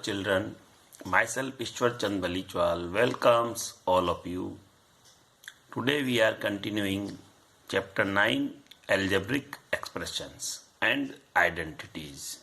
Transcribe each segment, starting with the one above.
children, myself Ishwar Chand Balichwal welcomes all of you. Today we are continuing chapter 9 Algebraic Expressions and Identities.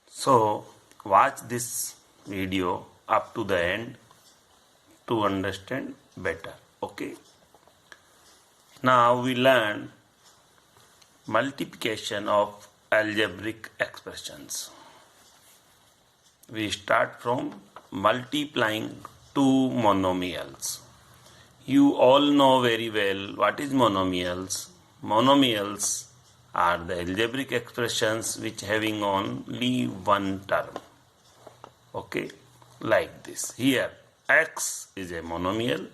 So watch this video up to the end to understand better. Okay. Now we learn multiplication of algebraic expressions. We start from multiplying two monomials. You all know very well what is monomials. Monomials are the algebraic expressions which having only one term. Okay, like this. Here x is a monomial,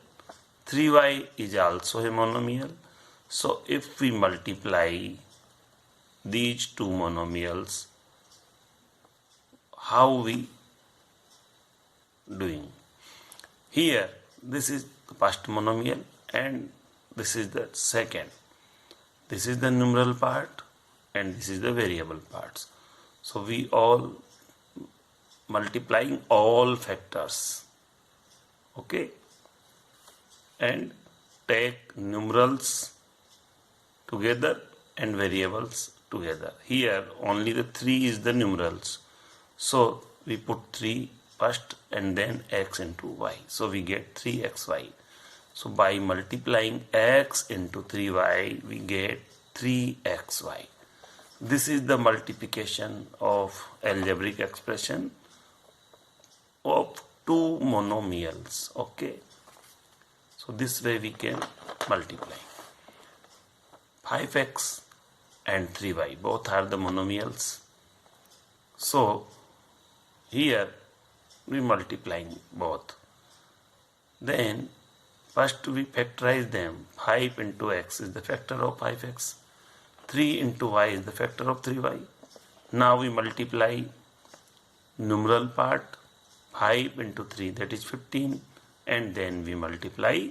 3y is also a monomial. So if we multiply these two monomials, how we doing? Here this is the first monomial and this is the second. This is the numeral part and this is the variable parts. So we all multiplying all factors. Okay, and take numerals together and variables together. Here only the 3 is the numerals. So we put 3 first and then x into y. So we get 3xy. So by multiplying x into 3y, we get 3xy. This is the multiplication of algebraic expression of two monomials. Okay. So this way we can multiply. 5x and 3y both are the monomials. So here we multiplying both. Then first we factorize them. 5 into x is the factor of 5x. 3 into y is the factor of 3y. Now we multiply numeral part. 5 into 3, that is 15, and then we multiply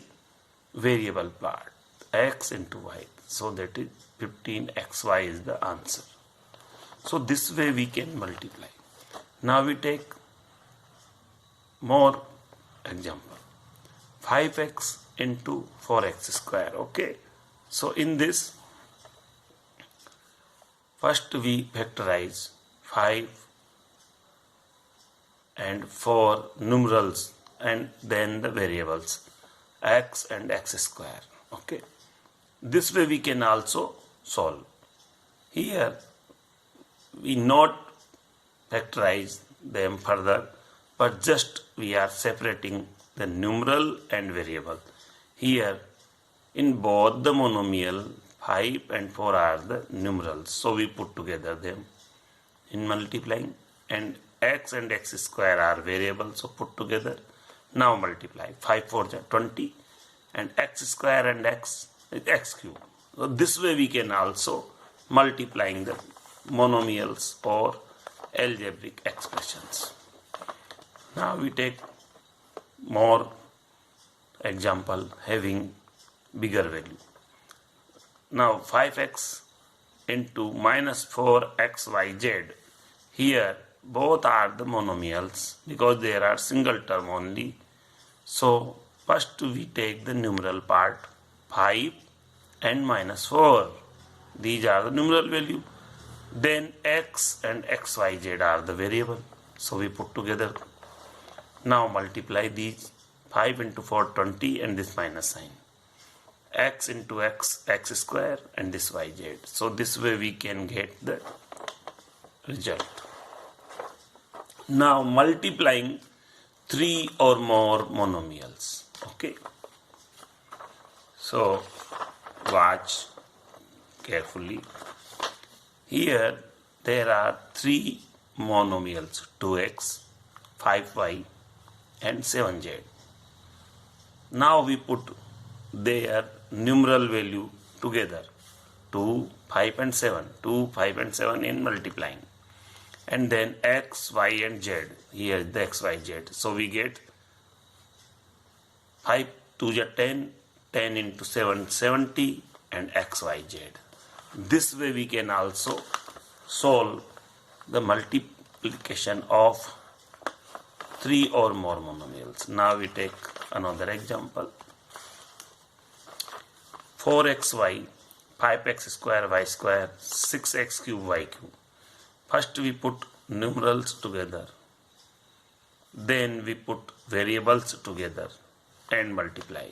variable part, x into y. So that is 15xy is the answer. So this way we can multiply. Now we take more example. 5x into 4x square. Okay. So in this, first we factorize 5 and 4 numerals and then the variables x and x square. Okay. This way we can also solve. Here we not factorize them further, but just we are separating the numeral and variable. Here in both the monomial 5 and 4 are the numerals. So we put together them in multiplying, and x and x square are variables, so put together. Now multiply. 5 4 20 and x square and x is x cube. So this way we can also multiplying the monomials or algebraic expressions. Now we take more example having bigger value. Now 5x into minus 4xyz. Here both are the monomials because there are single term only. So first we take the numeral part, 5 and minus 4. These are the numeral value. Then x and xyz are the variable. So we put together. Now multiply these. 5 into 4 20 and this minus sign. X into x square and this yz. So this way we can get the result. Now multiplying 3 or more monomials. Okay. So watch carefully. Here there are 3 monomials, 2x, 5y and 7z. Now we put their numeral value together. 2, 5 and 7. 2, 5 and 7 in multiplying. And then x, y and z. Here is the x, y, z. So we get 5 2 is 10, 10 into 7, 70 and x, y, z. This way we can also solve the multiplication of 3 or more monomials. Now we take another example. 4xy, 5x square y square, 6x cube y cube. First we put numerals together, then we put variables together and multiply.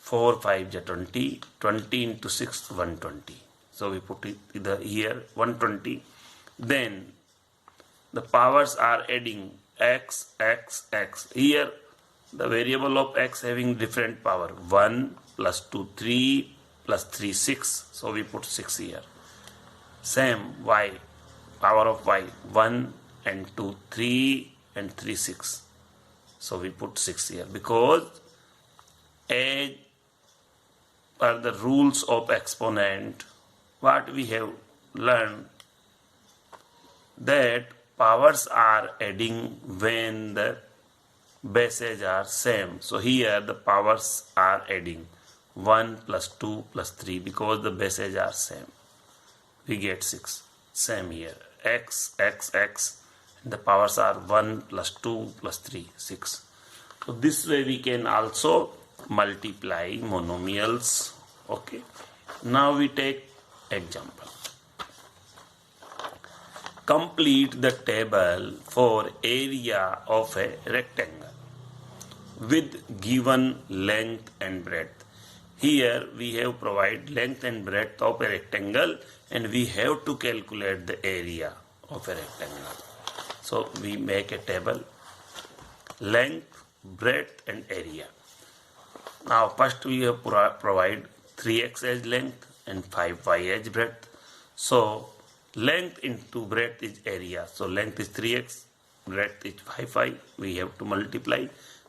4 5 is 20, 20 into 6 120. So we put it here 120. Then the powers are adding x, x, x. Here the variable of x having different power. 1 plus 2 3 plus 3 6. So we put 6 here. Same y, power of y 1 and 2 3 and 3 6. So we put 6 here because as per the rules of exponent, what we have learned that powers are adding when the bases are same. So here the powers are adding 1 plus 2 plus 3 because the bases are same. We get 6. Same here. X, x, x. And the powers are 1 plus 2 plus 3, 6. So this way we can also multiply monomials. Okay. Now we take example. Complete the table for area of a rectangle with given length and breadth. Here we have provided length and breadth of a rectangle and we have to calculate the area of a rectangle. So we make a table, length, breadth and area. Now first we have provide 3x as length and 5y as breadth. So length into breadth is area. So length is 3x, breadth is 5y. We have to multiply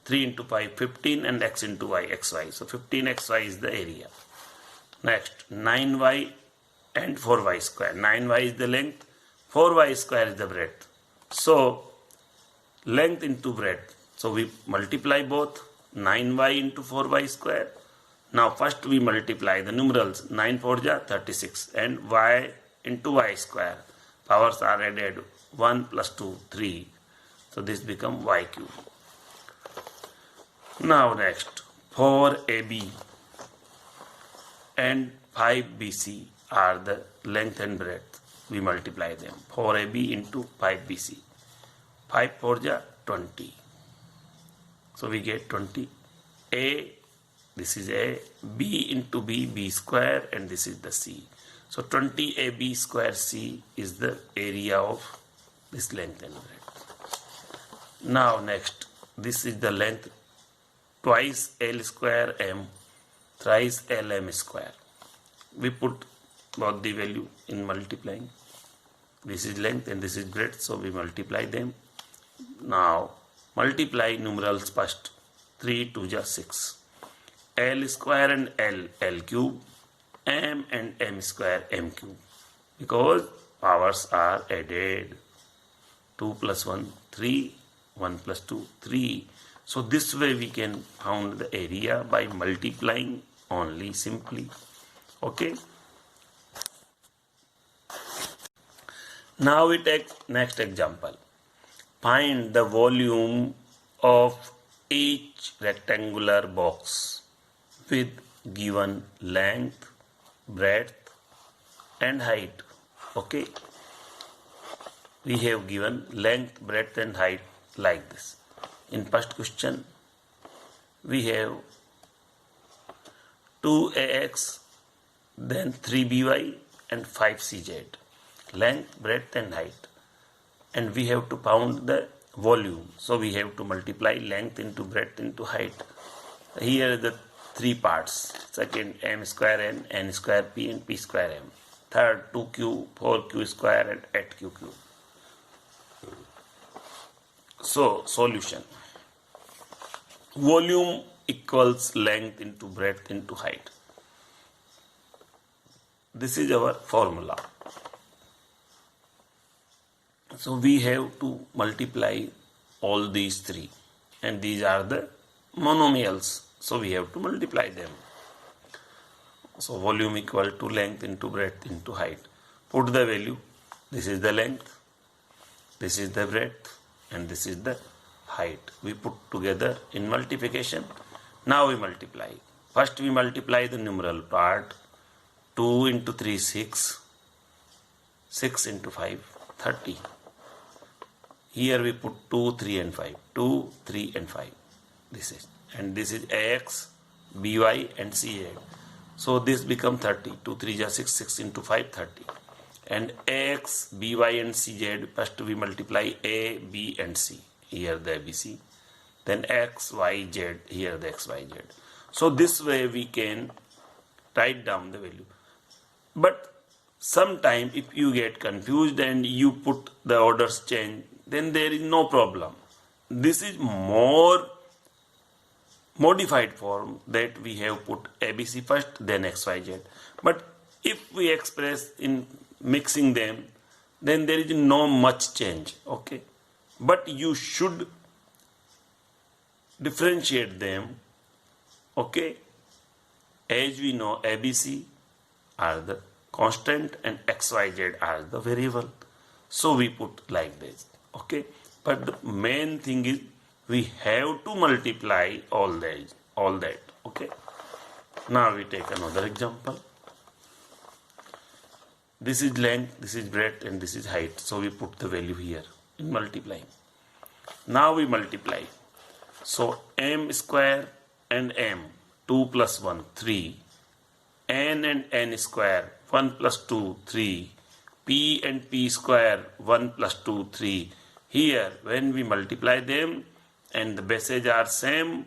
3 into 5, 15 and x into y, xy. So 15xy is the area. Next 9y and 4y square. 9y is the length, 4y square is the breadth. So length into breadth. So we multiply both 9y into 4y square. Now first we multiply the numerals 9 4 ja 36 and y into y square. Powers are added 1 plus 2 3. So this become y cube. Now next 4ab and 5bc are the length and breadth. We multiply them. 4ab into 5bc. 5 4 ja 20. So we get 20. A, this is A, B into B, B square and this is the C. So 20AB square C is the area of this length and breadth. Now next, this is the length twice L square M, thrice LM square. We put both the value in multiplying. This is length and this is breadth, so we multiply them. Now multiply numerals first. 3 2 ja 6. L square and L cube, M and M square M cube. Because powers are added. 2 plus 1 3, 1 plus 2 3. So this way we can find the area by multiplying only simply. Okay. Now we take next example. Find the volume of each rectangular box with given length, breadth and height. Okay. We have given length, breadth and height like this. In first question, we have 2ax, then 3by and 5cz. Length, breadth and height. And we have to find the volume. So we have to multiply length into breadth into height. Here are the three parts. Second, m square n square p and p square m. Third, 2q, 4q square and 8q cube. So, solution. Volume equals length into breadth into height. This is our formula. So we have to multiply all these three. And these are the monomials. So we have to multiply them. So volume equal to length into breadth into height. Put the value. This is the length. This is the breadth and this is the height. We put together in multiplication. Now we multiply. First we multiply the numeral part. 2 into 3, 6. 6 into 5, 30. Here we put 2, 3 and 5. 2, 3 and 5. This is AX, BY and CZ. So this becomes 30. 2, 3 is 6. 6 into 5, 30. And AX, BY and CZ, first we multiply A, B and C. Here the ABC. Then X, Y, Z. Here the X, Y, Z. So this way we can write down the value. But sometime if you get confused and you put the orders change, then there is no problem. This is more modified form that we have put ABC first, then XYZ. But if we express in mixing them, then there is no much change. Okay, but you should differentiate them. Okay, as we know, ABC are the constant and XYZ are the variable. So we put like this. Okay, but the main thing is we have to multiply all that. Okay, now we take another example. This is length, this is breadth and this is height. So we put the value here in multiplying. Now we multiply. So m square and m, 2 plus 1, 3. N and n square, 1 plus 2, 3. P and p square, 1 plus 2, 3. Here, when we multiply them and the bases are same,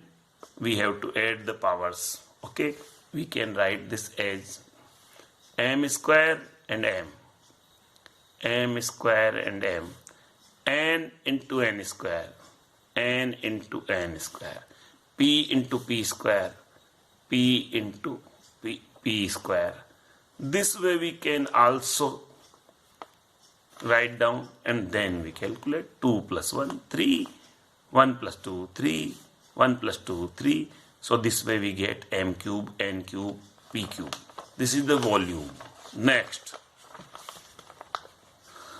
we have to add the powers. Okay, we can write this as m square and m square and n into n square, n into n square, p into p square, p into p square. This way we can also write down and then we calculate 2 plus 1, 3, 1 plus 2, 3, 1 plus 2, 3. So this way we get m cube, n cube, p cube. This is the volume. Next,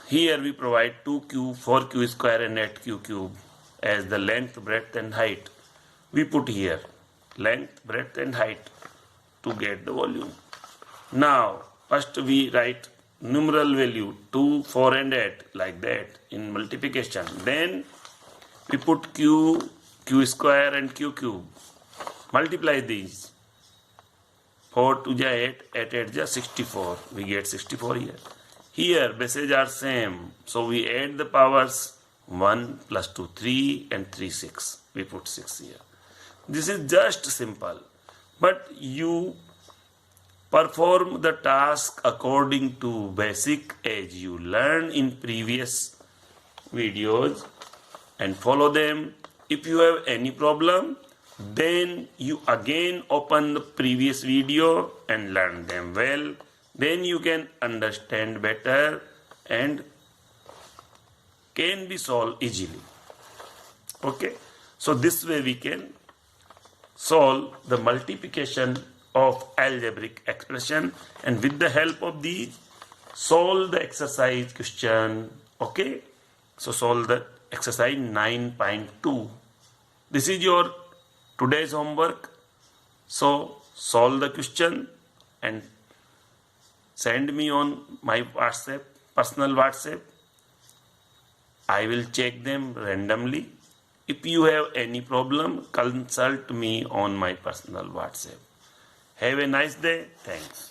here we provide 2q, 4q square and 8q cube as the length, breadth and height. We put here length, breadth and height to get the volume. Now, first we write numeral value 2, 4 and 8 like that in multiplication. Then we put q square and q cube. Multiply these. 4 to 8, 8 8 64. We get 64 here. Here bases are same. So we add the powers 1 plus 2, 3 and 3, 6. We put 6 here. This is just simple. But you perform the task according to basic as you learn in previous videos and follow them. If you have any problem, then you again open the previous video and learn them well. Then you can understand better and can be solved easily. Okay, so this way we can solve the multiplication of algebraic expression, and with the help of these solve the exercise question. Okay, so solve the exercise 9.2. This is your today's homework. So solve the question and send me on my WhatsApp, personal WhatsApp. I will check them randomly. If you have any problem, consult me on my personal WhatsApp. Have a nice day. Thanks.